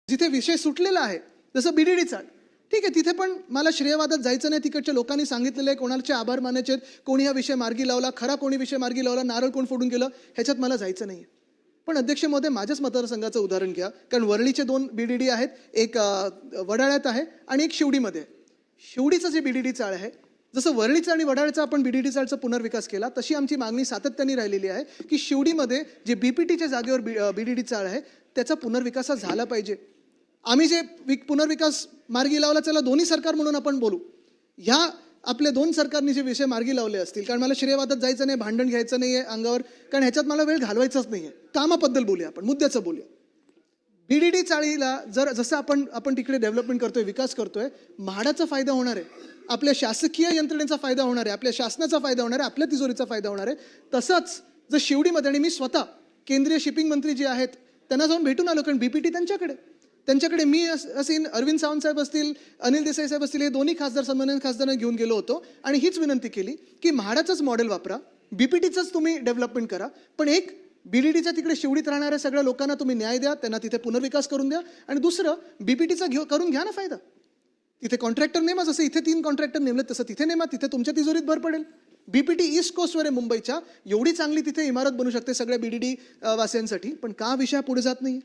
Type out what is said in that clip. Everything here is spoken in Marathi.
जिथे विषय सुटलेला आहे, जसं बीडीडी चाळ, ठीक आहे, तिथे पण मला श्रेयवादात जायचं नाही. तिकडच्या लोकांनी सांगितलेलं आहे, कोणाचे आभार मानायचे, कोणी हा विषय मार्गी लावला, खरा कोणी विषय मार्गी लावला, नारळ कोण फोडून गेलं, ह्याच्यात मला जायचं नाही. पण अध्यक्ष महोदय, माझ्याच मतदारसंघाचं उदाहरण घ्या, कारण वरळीचे 2 बीडीडी आहेत, एक वडाळ्यात आहे आणि एक शिवडीमध्ये. शिवडीचं जे बीडीडी चाळ आहे, जसं वरळीचं आणि वडाळ्याचा आपण बीडीडी चाळचा पुनर्विकास केला, तशी आमची मागणी सातत्याने राहिलेली आहे की शिवडीमध्ये जे बीपीटीच्या जागेवर बीडीडी चाळ आहे त्याचा पुनर्विकास झाला पाहिजे. आम्ही जे पुनर्विकास मार्गी लावला त्याला दोन्ही सरकार म्हणून आपण बोलू. ह्या आपल्या 2 सरकारनी जे विषय मार्गी लावले असतील, कारण मला श्रेयवादात जायचं नाही, भांडण घ्यायचं नाही आहे अंगावर, कारण ह्याच्यात मला वेळ घालवायचाच नाही आहे. कामाबद्दल बोलूया, आपण मुद्द्याचं बोलूया. बीडीडी चाळीला जसं आपण तिकडे डेव्हलपमेंट करतोय, विकास करतोय, म्हाडाचा फायदा होणार आहे, आपल्या शासकीय यंत्रणेचा फायदा होणार आहे, आपल्या शासनाचा फायदा होणार आहे, आपल्या तिजोरीचा फायदा होणार आहे. तसंच जर शिवडीमध्ये, आणि मी स्वतः केंद्रीय शिपिंग मंत्री जे आहेत त्यांना जाऊन भेटून आलो, कारण बीपीटी त्यांच्याकडे मी असेल, अरविंद सावंत साहेब असतील, अनिल देसाई साहेब असतील, हे दोन्ही खासदार सन्माननीय खासदारांना घेऊन गेलो होतो आणि हीच विनंती केली की म्हाडाचंच मॉडेल वापरा, बीपीटीचंच तुम्ही डेव्हलपमेंट करा, पण एक बीडीडीच्या तिकडे शिवडीत राहणाऱ्या सगळ्या लोकांना तुम्ही न्याय द्या, त्यांना तिथे पुनर्विकास करून द्या, आणि दुसरं बीपीटीचा करून घ्या ना फायदा. तिथे कॉन्ट्रॅक्टर नेमा, जसं इथे 3 कॉन्ट्रॅक्टर नेमले तसं तिथे नेमा, तिथे तुमच्या तिजोरीत भर पडेल. बीपीटी ईस्ट कोस्टवर आहे मुंबईच्या, एवढी चांगली तिथे इमारत बनू शकते सगळ्या बीडीडी वासियांसाठी, पण का विषय पुढे जात नाही?